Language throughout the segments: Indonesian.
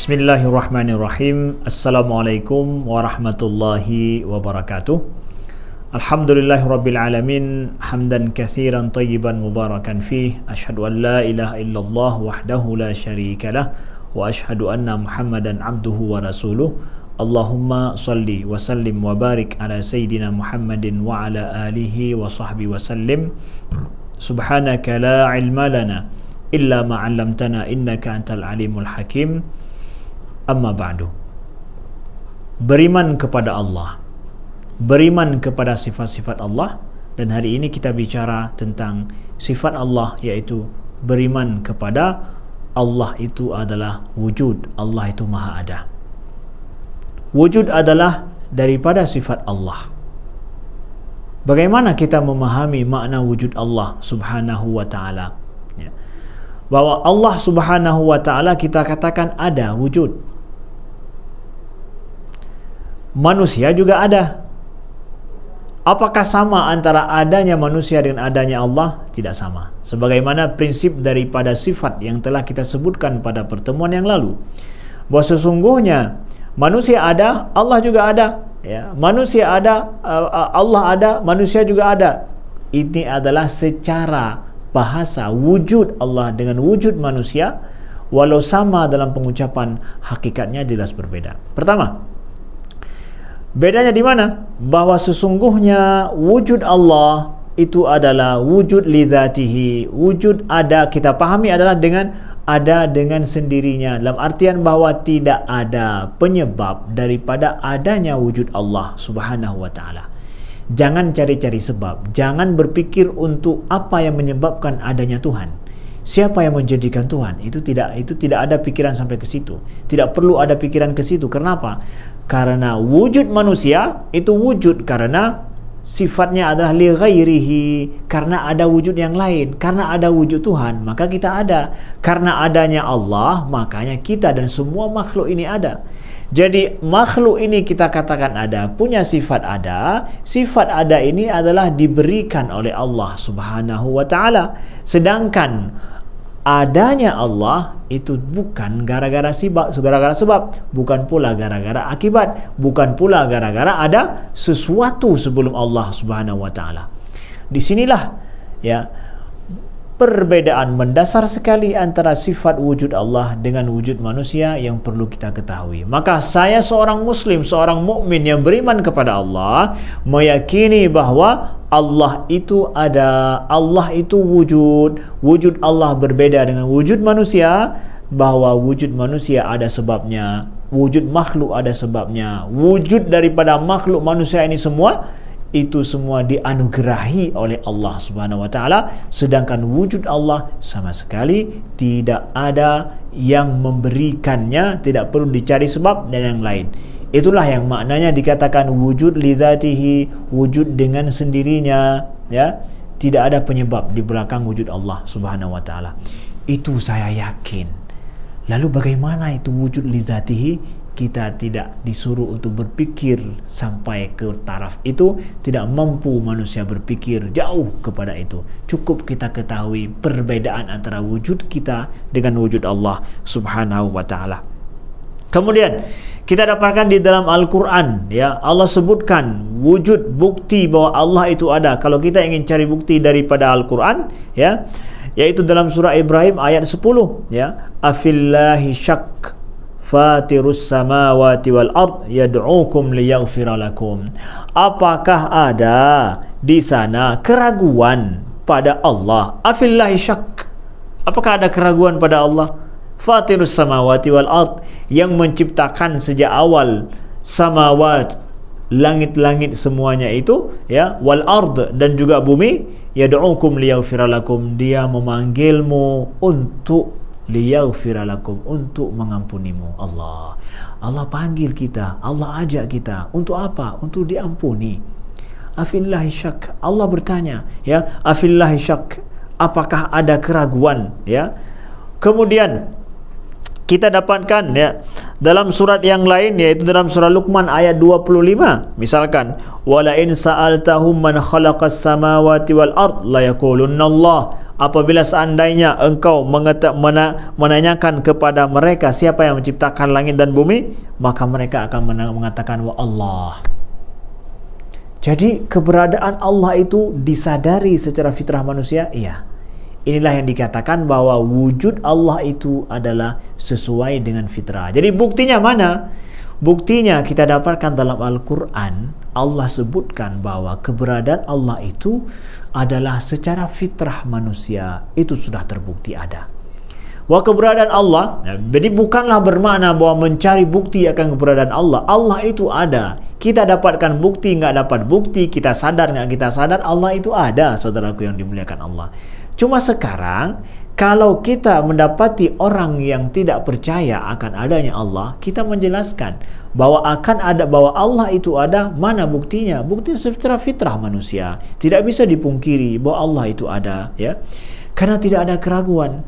Bismillahirrahmanirrahim. Assalamualaikum warahmatullahi wabarakatuh. Alhamdulillahirabbil alamin, hamdan katsiran thayyiban mubarakan fih. Asyhadu an la ilaha illallah wahdahu la syarikalah wa asyhadu anna Muhammadan abduhu wa rasuluh. Allahumma salli wa sallim wa barik ala sayyidina Muhammadin wa ala alihi wa sahbihi wa sallim. Subhanaka la ilma lana illa ma 'allamtana innaka antal alimul hakim. Amma ba'du. Beriman kepada Allah, beriman kepada sifat-sifat Allah, dan hari ini kita bicara tentang sifat Allah, yaitu beriman kepada Allah itu adalah wujud, Allah itu maha ada. Wujud adalah daripada sifat Allah. Bagaimana kita memahami makna wujud Allah subhanahu wa ta'ala? Bahwa Allah subhanahu wa ta'ala kita katakan ada, wujud. Manusia juga ada. Apakah sama antara adanya manusia dengan adanya Allah? Tidak sama. Sebagaimana prinsip daripada sifat yang telah kita sebutkan pada pertemuan yang lalu, bahwa sesungguhnya manusia ada, Allah juga ada. Ya, manusia ada, Allah ada, manusia juga ada. Ini adalah secara bahasa wujud Allah dengan wujud manusia, walau sama dalam pengucapan, hakikatnya jelas berbeda. Pertama, bedanya di mana? Bahwa sesungguhnya wujud Allah itu adalah wujud lidzatihi. Wujud ada, kita pahami adalah dengan sendirinya, dalam artian bahwa tidak ada penyebab daripada adanya wujud Allah subhanahu wa ta'ala. Jangan cari-cari sebab, jangan berpikir untuk apa yang menyebabkan adanya Tuhan. Siapa yang menjadikan Tuhan? Itu tidak ada pikiran sampai ke situ. Tidak perlu ada pikiran ke situ. Kenapa? Karena wujud manusia itu wujud karena sifatnya adalah li ghairihi, karena ada wujud yang lain. Karena ada wujud Tuhan, maka kita ada. Karena adanya Allah, makanya kita dan semua makhluk ini ada. Jadi makhluk ini kita katakan ada, punya sifat ada. Sifat ada ini adalah diberikan oleh Allah subhanahu wa ta'ala. Sedangkan adanya Allah itu bukan gara-gara sebab, bukan pula gara-gara akibat, bukan pula gara-gara ada sesuatu sebelum Allah subhanahu wa ta'ala. Disinilah ya perbedaan mendasar sekali antara sifat wujud Allah dengan wujud manusia yang perlu kita ketahui. Maka saya seorang muslim, seorang mukmin yang beriman kepada Allah, meyakini bahwa Allah itu ada, Allah itu wujud. Wujud Allah berbeda dengan wujud manusia, bahwa wujud manusia ada sebabnya, wujud makhluk ada sebabnya. Wujud daripada makhluk manusia ini semua, itu semua dianugerahi oleh Allah subhanahu wa ta'ala. Sedangkan wujud Allah sama sekali tidak ada yang memberikannya, tidak perlu dicari sebab dan yang lain. Itulah yang maknanya dikatakan wujud lidzatihi, wujud dengan sendirinya, ya. Tidak ada penyebab di belakang wujud Allah subhanahu wa ta'ala. Itu saya yakin. Lalu bagaimana itu wujud lidzatihi? Kita tidak disuruh untuk berpikir sampai ke taraf itu, tidak mampu manusia berpikir jauh kepada itu. Cukup kita ketahui perbedaan antara wujud kita dengan wujud Allah subhanahu wa ta'ala. Kemudian kita dapatkan di dalam Al-Quran, ya, Allah sebutkan wujud, bukti bahwa Allah itu ada. Kalau kita ingin cari bukti daripada Al-Quran, ya, yaitu dalam surah Ibrahim ayat 10, ya, afillahi syak fatirus samawati wal ard yad'ukum liyaghfira lakum. Apakah ada di sana keraguan pada Allah? Afillahi syak. Apakah ada keraguan pada Allah? Fatirus samawati wal ard, yang menciptakan sejak awal samawat, langit-langit semuanya itu, ya, wal ard, dan juga bumi, yad'ukum liyaghfira lakum, dia memanggilmu untuk liyaghfira lakum, untuk mengampunimu. Allah panggil kita, Allah ajak kita untuk apa? Untuk diampuni. Afillahi syak, Allah bertanya, ya, afillahi syak, apakah ada keraguan, ya. Kemudian kita dapatkan, ya, dalam surat yang lain, yaitu dalam surah Luqman ayat 25, misalkan wala in sa'altahum man khalaqas samawati wal ard la yaqulunna Allah. apabila seandainya engkau menanyakan kepada mereka siapa yang menciptakan langit dan bumi, maka mereka akan mengatakan wa Allah. Jadi keberadaan Allah itu disadari secara fitrah manusia. Iya. Inilah yang dikatakan bahwa wujud Allah itu adalah sesuai dengan fitrah. Jadi buktinya mana? Buktinya kita dapatkan dalam Al-Quran. Allah sebutkan bahwa keberadaan Allah itu adalah secara fitrah manusia. Itu sudah terbukti ada. Bahwa keberadaan Allah, jadi bukanlah bermakna bahwa mencari bukti akan keberadaan Allah. Allah itu ada. Kita dapatkan bukti, nggak dapat bukti, kita sadar, nggak kita sadar, Allah itu ada, saudaraku yang dimuliakan Allah. Cuma sekarang, kalau kita mendapati orang yang tidak percaya akan adanya Allah, kita menjelaskan bahwa bahwa Allah itu ada. Mana buktinya? Bukti secara fitrah manusia. Tidak bisa dipungkiri bahwa Allah itu ada, ya. Karena tidak ada keraguan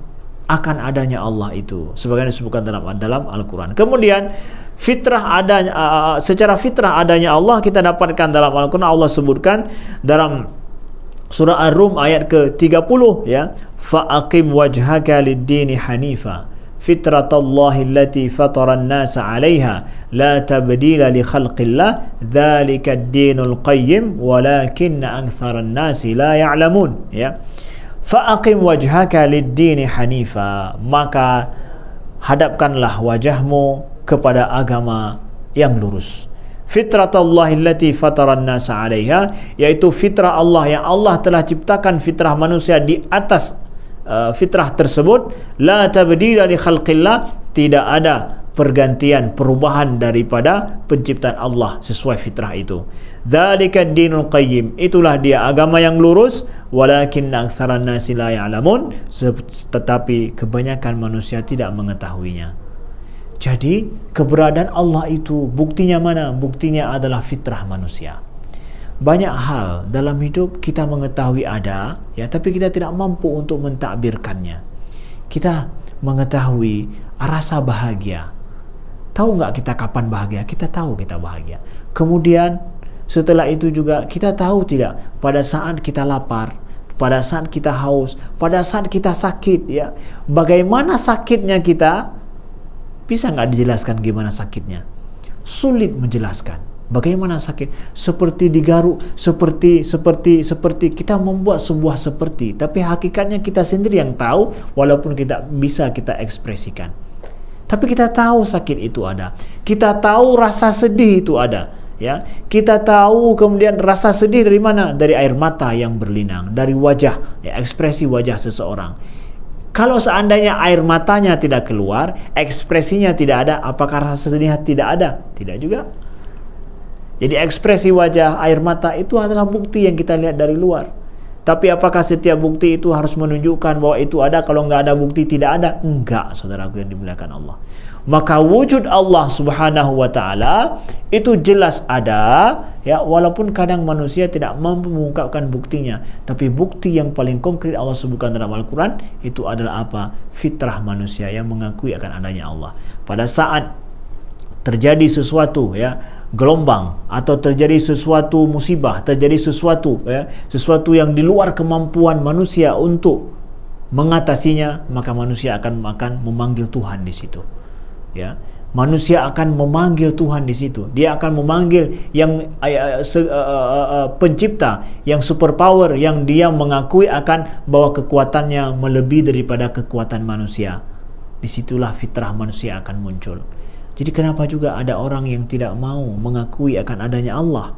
akan adanya Allah itu, sebagaimana disebutkan dalam Al-Quran. Kemudian secara fitrah adanya Allah kita dapatkan dalam Al-Quran. Allah sebutkan dalam surah Ar-Rum ayat ke-30, ya, fa'aqim wajhaka lid-dini hanifa fitratallahi allati fatara an-nasa 'alaiha la tabdila li khalqillah dzalika ad-dinul qayyim walakinna aktsara an-nasi la ya'lamun, ya. Fa'aqim wajhaka lid-dini hanifa, maka hadapkanlah wajahmu kepada agama yang lurus. Fitratallahi allati fataran nasa 'alaiha, yaitu fitrah Allah yang Allah telah ciptakan fitrah manusia di atas fitrah tersebut. La tabdila li khalqillah, tidak ada pergantian, perubahan daripada penciptaan Allah sesuai fitrah itu. Dzalika ad-dinul qayyim, itulah dia agama yang lurus. Walakinna aktsaran nasi la ya'lamun, tetapi kebanyakan manusia tidak mengetahuinya. Jadi keberadaan Allah itu buktinya mana? Buktinya adalah fitrah manusia. Banyak hal dalam hidup kita mengetahui ada, ya, tapi kita tidak mampu untuk mentakbirkannya. Kita mengetahui rasa bahagia. Tahu nggak kita kapan bahagia? Kita tahu kita bahagia. Kemudian setelah itu juga kita tahu tidak, pada saat kita lapar, pada saat kita haus, pada saat kita sakit, ya, bagaimana sakitnya kita? Bisa nggak dijelaskan gimana sakitnya? Sulit menjelaskan. Bagaimana sakit? Seperti digaruk, seperti kita membuat sebuah seperti, tapi hakikatnya kita sendiri yang tahu, walaupun kita bisa kita ekspresikan. Tapi kita tahu sakit itu ada. Kita tahu rasa sedih itu ada, ya. Kita tahu kemudian rasa sedih dari mana? Dari air mata yang berlinang, dari wajah, ya, ekspresi wajah seseorang. Kalau seandainya air matanya tidak keluar, ekspresinya tidak ada, apakah rasa sedihnya tidak ada? Tidak juga. Jadi ekspresi wajah, air mata itu adalah bukti yang kita lihat dari luar. Tapi apakah setiap bukti itu harus menunjukkan bahwa itu ada? Kalau nggak ada bukti tidak ada? Enggak, saudaraku yang dimuliakan Allah. Maka wujud Allah subhanahu wa ta'ala itu jelas ada, ya, walaupun kadang manusia tidak mampu mengungkapkan buktinya. Tapi bukti yang paling konkret Allah sebutkan dalam Al-Quran itu adalah apa? Fitrah manusia yang mengakui akan adanya Allah. Pada saat terjadi sesuatu, ya, gelombang, atau terjadi sesuatu musibah, terjadi sesuatu, ya, sesuatu yang di luar kemampuan manusia untuk mengatasinya, maka manusia akan memanggil Tuhan di situ. Ya, manusia akan memanggil Tuhan di situ. Dia akan memanggil yang pencipta, yang superpower, yang dia mengakui akan bahwa kekuatannya melebihi daripada kekuatan manusia. Disitulah fitrah manusia akan muncul. Jadi kenapa juga ada orang yang tidak mau mengakui akan adanya Allah,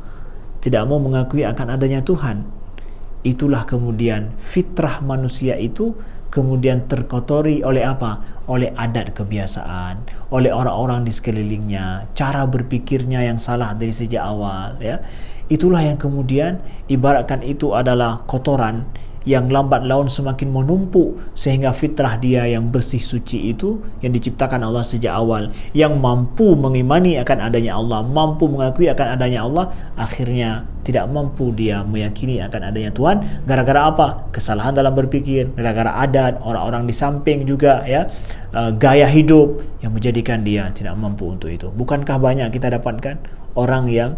tidak mau mengakui akan adanya Tuhan? Itulah kemudian fitrah manusia itu kemudian terkotori oleh apa? Oleh adat kebiasaan, oleh orang-orang di sekelilingnya, cara berpikirnya yang salah dari sejak awal, ya. Itulah yang kemudian ibaratkan itu adalah kotoran yang lambat laun semakin menumpuk sehingga fitrah dia yang bersih suci itu, yang diciptakan Allah sejak awal, yang mampu mengimani akan adanya Allah, mampu mengakui akan adanya Allah, akhirnya tidak mampu dia meyakini akan adanya Tuhan. Gara-gara apa? Kesalahan dalam berpikir, gara-gara adat orang-orang di samping juga, ya, gaya hidup yang menjadikan dia tidak mampu untuk itu. Bukankah banyak kita dapatkan orang yang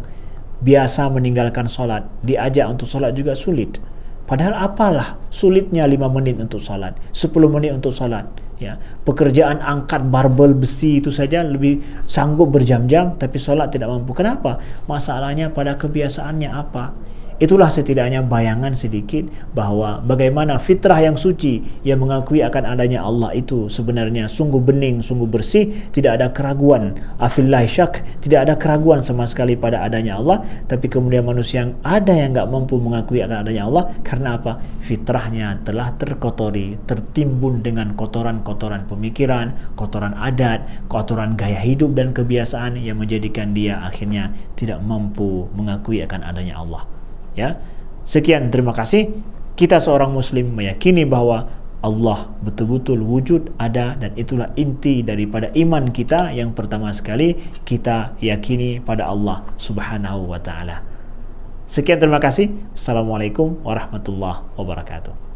biasa meninggalkan solat, diajak untuk solat juga sulit. Padahal apalah sulitnya 5 menit untuk salat, 10 menit untuk salat. Ya, pekerjaan angkat barbel besi itu saja lebih sanggup berjam-jam, tapi solat tidak mampu. Kenapa? Masalahnya pada kebiasaannya apa? Itulah setidaknya bayangan sedikit bahwa bagaimana fitrah yang suci yang mengakui akan adanya Allah itu sebenarnya sungguh bening, sungguh bersih, tidak ada keraguan. Afillahi syak, tidak ada keraguan sama sekali pada adanya Allah. Tapi kemudian manusia yang ada yang enggak mampu mengakui akan adanya Allah, karena apa? Fitrahnya telah terkotori, tertimbun dengan kotoran-kotoran pemikiran, kotoran adat, kotoran gaya hidup dan kebiasaan yang menjadikan dia akhirnya tidak mampu mengakui akan adanya Allah. Ya, sekian, terima kasih. Kita seorang muslim meyakini bahwa Allah betul-betul wujud, ada, dan itulah inti daripada iman kita. Yang pertama sekali kita yakini pada Allah Subhanahu wa ta'ala. Sekian, terima kasih. Assalamualaikum warahmatullahi wabarakatuh.